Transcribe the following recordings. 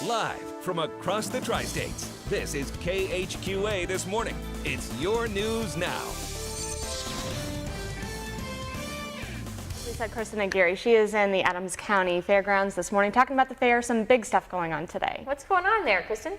Live from across the tri-states, this is KHQA This Morning. It's your news now. We said Kristen Aguirre. She is in the Adams County Fairgrounds this morning talking about the fair. Some big stuff going on today. What's going on there, Kristen?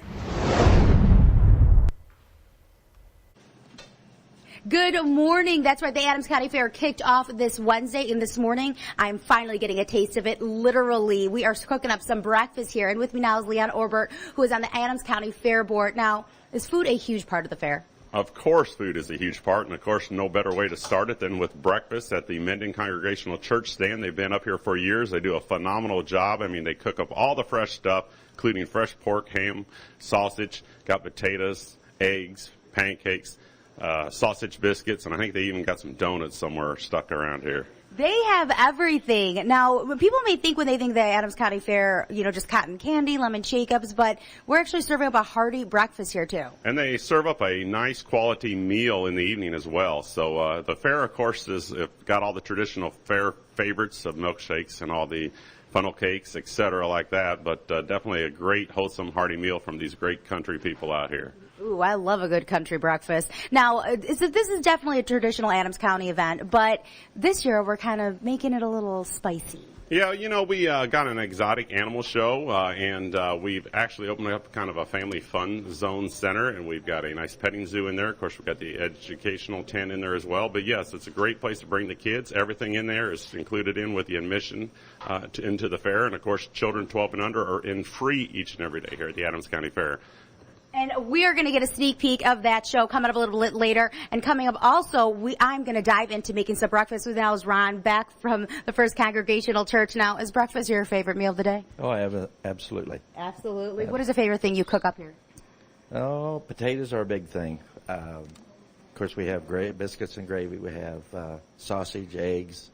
Good morning. That's right. The Adams County Fair kicked off this Wednesday, and this morning I'm finally getting a taste of it. Literally, we are cooking up some breakfast here, and with me now is Leon Orbert, who is on the Adams County Fair Board. Now, is food a huge part of the fair? Of course, food is a huge part, and of course, no better way to start it than with breakfast at the Menden Congregational Church stand. They've been up here for years. They do a phenomenal job. I mean, they cook up all the fresh stuff, including fresh pork, ham, sausage, got potatoes, eggs, pancakes, sausage biscuits, and I think they even got some donuts somewhere stuck around here. They have everything. Now, people may think when they think the Adams County Fair, just cotton candy, lemon Jacobs, but we're actually serving up a hearty breakfast here, too. And they serve up a nice quality meal in the evening as well. So the fair, of course, has got all the traditional fair favorites of milkshakes and all the funnel cakes, etc., like that, but definitely a great, wholesome, hearty meal from these great country people out here. Ooh, I love a good country breakfast. Now, this is definitely a traditional Adams County event, but this year we're kind of making it a little spicy. Yeah, we got an exotic animal show, and we've actually opened up kind of a family fun zone center, and we've got a nice petting zoo in there. Of course, we've got the educational tent in there as well. But yes, it's a great place to bring the kids. Everything in there is included in with the admission into the fair, and of course, children 12 and under are in free each and every day here at the Adams County Fair. And we are going to get a sneak peek of that show coming up a little bit later. And coming up also, I'm going to dive into making some breakfast with now is Ron back from the First Congregational Church. Now, is breakfast your favorite meal of the day? Oh, I have absolutely. Absolutely. What is the favorite thing you cook up here? Oh, potatoes are a big thing. Of course, we have biscuits and gravy. We have sausage, eggs.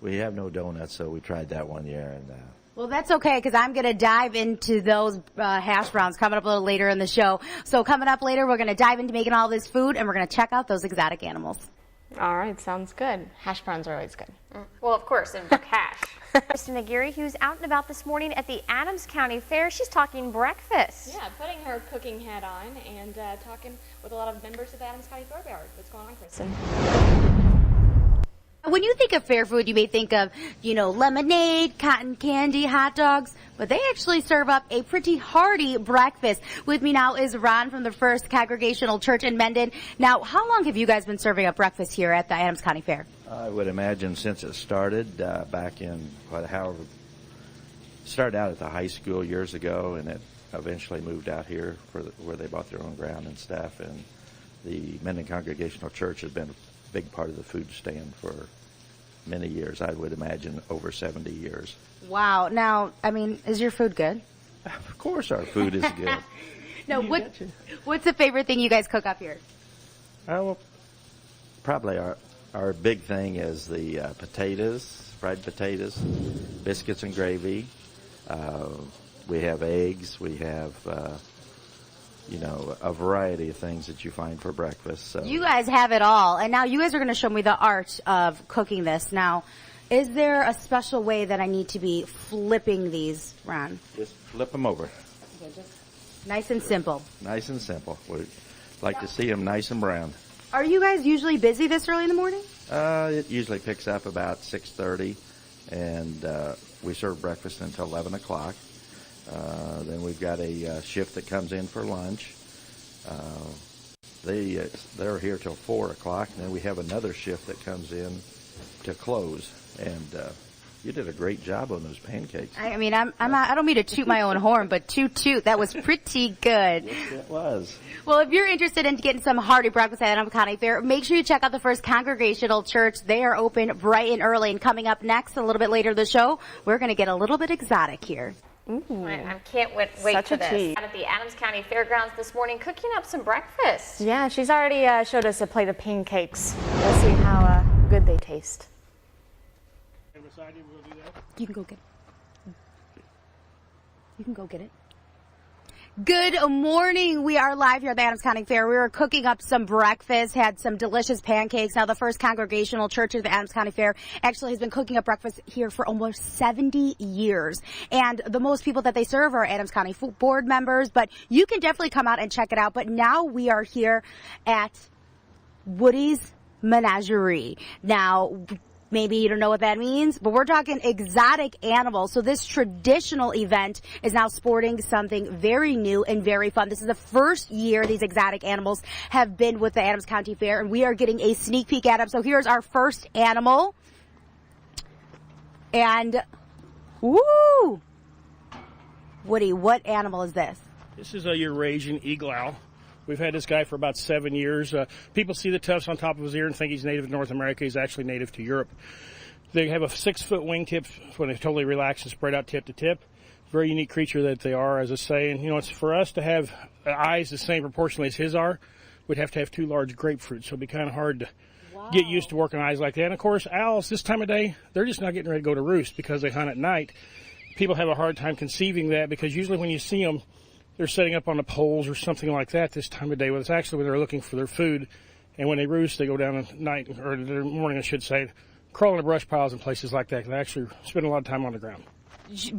We have no donuts, so we tried that one year. And well, that's okay, because I'm going to dive into those hash browns coming up a little later in the show. So coming up later, we're going to dive into making all this food, and we're going to check out those exotic animals. All right, sounds good. Hash browns are always good. Well, of course, and cash. Kristen Aguirre, who's out and about this morning at the Adams County Fair, she's talking breakfast. Yeah, putting her cooking hat on and talking with a lot of members of the Adams County Fair Board. What's going on, Kristen? When you think of fair food, you may think of, lemonade, cotton candy, hot dogs, but they actually serve up a pretty hearty breakfast. With me now is Ron from the First Congregational Church in Menden. Now, how long have you guys been serving up breakfast here at the Adams County Fair? I would imagine since it started back in, started out at the high school years ago, and it eventually moved out here where they bought their own ground and stuff. And the Menden Congregational Church has been a big part of the food stand for many years. I would imagine over 70 years. Wow. Now, is your food good? Of course our food is good. No, what's the favorite thing you guys cook up here? Well, probably our big thing is the potatoes, fried potatoes, biscuits and gravy. We have eggs. We have a variety of things that you find for breakfast. So you guys have it all. And now you guys are going to show me the art of cooking this. Now, is there a special way that I need to be flipping these, Ron? Just flip them over. Okay, just nice and simple. Nice and simple. We'd like to see them nice and brown. Are you guys usually busy this early in the morning? It usually picks up about 6:30, and we serve breakfast until 11 o'clock. Then we've got a shift that comes in for lunch. They're here till 4 o'clock, and then we have another shift that comes in to close. And you did a great job on those pancakes. I don't mean to toot my own horn, but toot, that was pretty good. Yes, it was. Well, if you're interested in getting some hearty breakfast at Adams County Fair, make sure you check out the First Congregational Church. They are open bright and early. And coming up next, a little bit later in the show, we're going to get a little bit exotic here. I can't wait for this. Out at the Adams County Fairgrounds this morning, cooking up some breakfast. Yeah, she's already showed us a plate of pancakes. We'll see how good they taste. You can go get it. You can go get it. Good morning. We are live here at the Adams County Fair. We were cooking up some breakfast, had some delicious pancakes. Now, the First Congregational Church of the Adams County Fair actually has been cooking up breakfast here for almost 70 years. And the most people that they serve are Adams County board members, but you can definitely come out and check it out. But now we are here at Woody's Menagerie. Now, maybe you don't know what that means, but we're talking exotic animals. So this traditional event is now sporting something very new and very fun. This is the first year these exotic animals have been with the Adams County Fair, and we are getting a sneak peek at them. So here's our first animal. And, woo! Woody, what animal is this? This is a Eurasian eagle owl. We've had this guy for about 7 years. People see the tufts on top of his ear and think he's native to North America. He's actually native to Europe. They have a 6-foot wingtip when they totally relax and spread out tip to tip. Very unique creature that they are, as I say. And, it's for us to have eyes the same proportionally as his are, we'd have to have 2 large grapefruits. So it'd be kind of hard to get used to working eyes like that. And, of course, owls this time of day, they're just not getting ready to go to roost because they hunt at night. People have a hard time conceiving that because usually when you see them, they're setting up on the poles or something like that this time of day. Well, it's actually when they're looking for their food. And when they roost, they go down at night, or in the morning, I should say, crawl into brush piles and places like that. They actually spend a lot of time on the ground.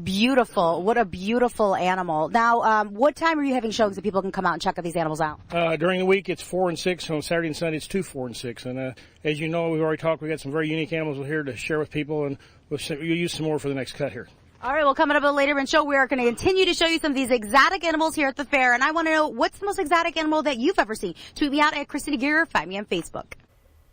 Beautiful. What a beautiful animal. Now, what time are you having showings that people can come out and check these animals out? During the week, it's 4 and 6. On Saturday and Sunday, it's 2, 4, and 6. And as you know, we've already talked. We've got some very unique animals here to share with people, and we'll use some more for the next cut here. All right, well, coming up later in the show, we are going to continue to show you some of these exotic animals here at the fair. And I want to know, what's the most exotic animal that you've ever seen? Tweet me out at Kristen Aguirre, find me on Facebook.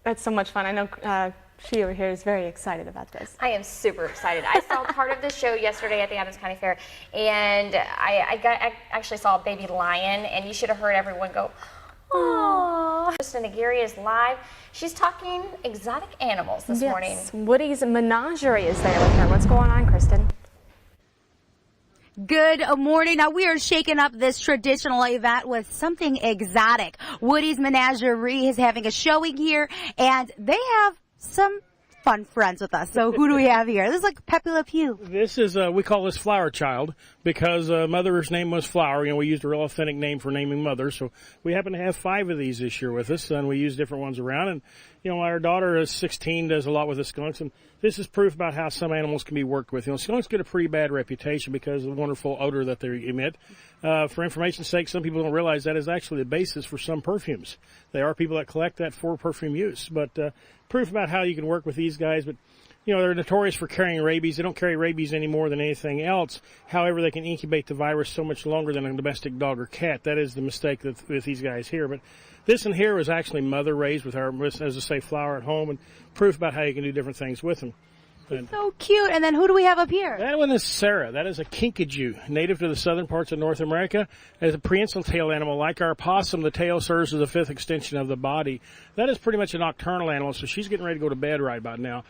That's so much fun. I know she over here is very excited about this. I am super excited. I saw part of the show yesterday at the Adams County Fair, and I actually saw a baby lion, and you should have heard everyone go, "Aww." Kristen Aguirre is live. She's talking exotic animals this morning. Woody's Menagerie is there with her. What's going on, Kristen? Good morning. Now we are shaking up this traditional event with something exotic. Woody's Menagerie is having a showing here, and they have some fun friends with us. So who do we have here? This is like Pepe Le Pew. This is, we call this Flower Child because mother's name was Flower. We used a real authentic name for naming mother. So we happen to have 5 of these this year with us, and we use different ones around. And, our daughter is 16, does a lot with the skunks, and this is proof about how some animals can be worked with. Skunks get a pretty bad reputation because of the wonderful odor that they emit. For information's sake, some people don't realize that is actually the basis for some perfumes. There are people that collect that for perfume use, but proof about how you can work with these guys. But they're notorious for carrying rabies. They don't carry rabies any more than anything else. However, they can incubate the virus so much longer than a domestic dog or cat. That is the mistake with these guys here. But this one here was actually mother raised with our, as I say, Flower at home, and proof about how you can do different things with them. So cute. And then who do we have up here? That one is Sarah. That is a kinkajou, native to the southern parts of North America. As a prehensile tail animal, like our opossum, the tail serves as the 5th extension of the body. That is pretty much a nocturnal animal, so she's getting ready to go to bed right about now.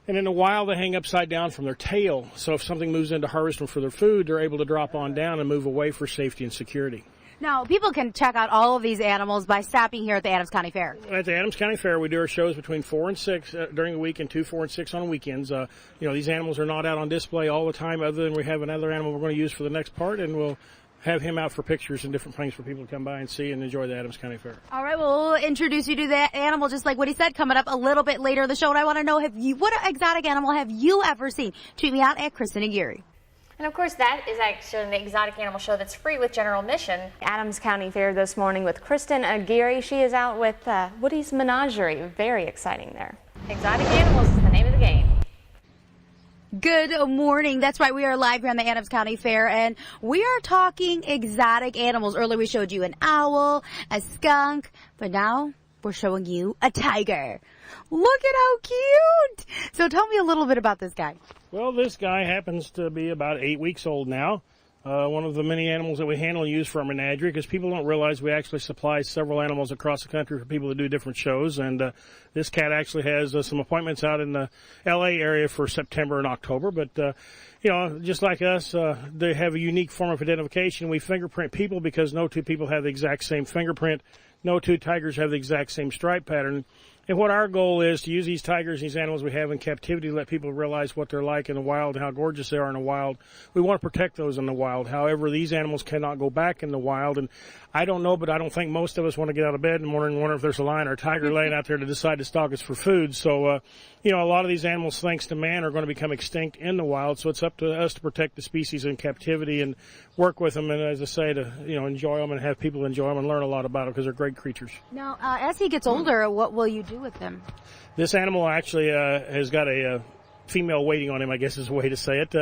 And in the wild, they hang upside down from their tail. So if something moves in to harvest them for their food, they're able to drop on down and move away for safety and security. Now, people can check out all of these animals by stopping here at the Adams County Fair. At the Adams County Fair, we do our shows between 4 and 6 during the week and 2, 4, and 6 on weekends. These animals are not out on display all the time, other than we have another animal we're going to use for the next part, and we'll have him out for pictures and different things for people to come by and see and enjoy the Adams County Fair. All right, well, we'll introduce you to that animal, just like what he said, coming up a little bit later in the show. And I want to know, what exotic animal have you ever seen? Tweet me out at Kristen Aguirre. And of course, that is actually the exotic animal show that's free with general admission. Adams County Fair this morning with Kristen Aguirre. She is out with Woody's Menagerie. Very exciting there. Exotic animals is the name of the game. Good morning. That's right. We are live here on the Adams County Fair, and we are talking exotic animals. Earlier we showed you an owl, a skunk, but now we're showing you a tiger. Look at how cute. So tell me a little bit about this guy. Well, this guy happens to be about 8 weeks old now. One of the many animals that we handle and use for our menagerie, because people don't realize we actually supply several animals across the country for people to do different shows. And this cat actually has some appointments out in the L.A. area for September and October. But, just like us, they have a unique form of identification. We fingerprint people because no 2 people have the exact same fingerprint. No 2 tigers have the exact same stripe pattern. And what our goal is to use these tigers, these animals we have in captivity, to let people realize what they're like in the wild and how gorgeous they are in the wild. We want to protect those in the wild. However, these animals cannot go back in the wild. And I don't know, but I don't think most of us want to get out of bed in the morning and wonder if there's a lion or a tiger laying out there to decide to stalk us for food. So, a lot of these animals, thanks to man, are going to become extinct in the wild. So it's up to us to protect the species in captivity and work with them. And as I say, to, enjoy them and have people enjoy them and learn a lot about them because they're great creatures. Now, as he gets older, what will you do with him? This animal actually has got a female waiting on him, I guess is the way to say it.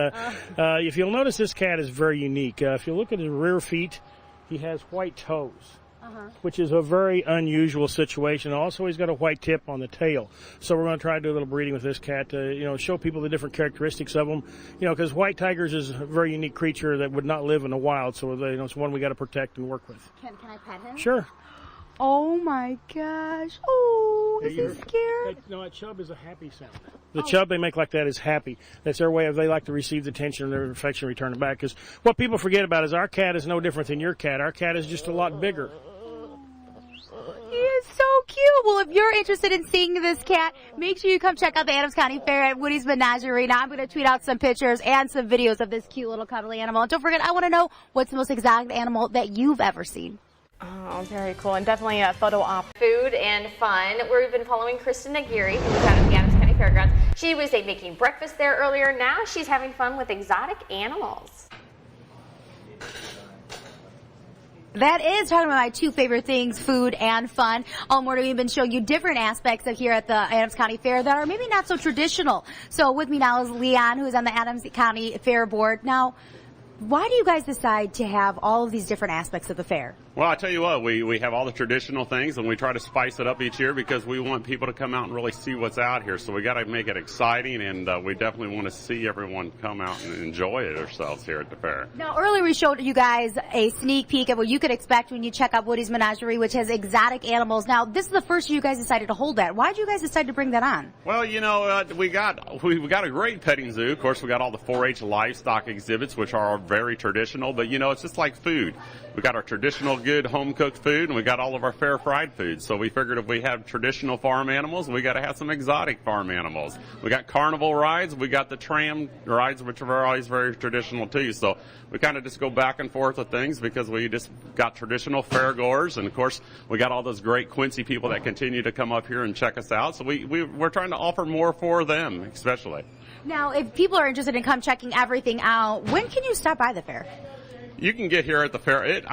If you'll notice, this cat is very unique. If you look at his rear feet, he has white toes, which is a very unusual situation. Also, he's got a white tip on the tail. So we're going to try to do a little breeding with this cat to, show people the different characteristics of them. Because white tigers is a very unique creature that would not live in the wild. So, it's one we got to protect and work with. Can I pet him? Sure. Oh my gosh. Oh, is he scared? That chub is a happy sound. The chub they make like that is happy. That's their way of, they like to receive the attention and their affection returning back. Because what people forget about is our cat is no different than your cat. Our cat is just a lot bigger. He is so cute. Well, if you're interested in seeing this cat, make sure you come check out the Adams County Fair at Woody's Menagerie. Now I'm going to tweet out some pictures and some videos of this cute little cuddly animal. And don't forget, I want to know what's the most exotic animal that you've ever seen. Oh, very cool. And definitely a photo op. Food and fun. We've been following Kristen Aguirre, who was out at the Adams County Fairgrounds. She was making breakfast there earlier. Now she's having fun with exotic animals. That is talking about my two favorite things, food and fun. All morning we've been showing you different aspects of here at the Adams County Fair that are maybe not so traditional. So with me now is Leon, who's on the Adams County Fair Board. Now, why do you guys decide to have all of these different aspects of the fair? Well, I tell you what, we have all the traditional things, and we try to spice it up each year because we want people to come out and really see what's out here. So we got to make it exciting, and we definitely want to see everyone come out and enjoy it themselves here at the fair. Now, earlier we showed you guys a sneak peek of what you could expect when you check out Woody's Menagerie, which has exotic animals. Now, this is the first year you guys decided to hold that. Why did you guys decide to bring that on? Well, we got a great petting zoo. Of course, we got all the 4-H livestock exhibits, which are very traditional. But it's just like food. We got our traditional good home-cooked food, and we got all of our fair fried food. So we figured if we have traditional farm animals, we got to have some exotic farm animals. We got carnival rides. We got the tram rides, which are always very traditional too. So we kind of just go back and forth with things because we just got traditional fairgoers, and of course we got all those great Quincy people that continue to come up here and check us out. So we're trying to offer more for them, especially. Now, if people are interested in come checking everything out, when can you stop by the fair? You can get here at the fair. It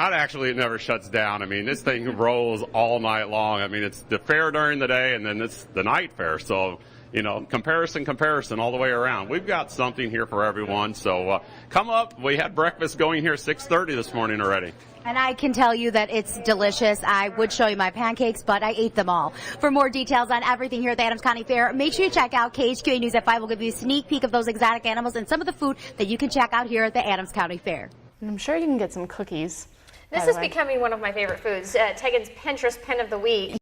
never shuts down. I mean, this thing rolls all night long. I mean, it's the fair during the day, and then it's the night fair. So, comparison all the way around. We've got something here for everyone. So come up. We had breakfast going here 6:30 this morning already. And I can tell you that it's delicious. I would show you my pancakes, but I ate them all. For more details on everything here at the Adams County Fair, make sure you check out KHQA News at 5. We'll give you a sneak peek of those exotic animals and some of the food that you can check out here at the Adams County Fair. And I'm sure you can get some cookies. This is becoming one of my favorite foods. Tegan's Pinterest pin of the week.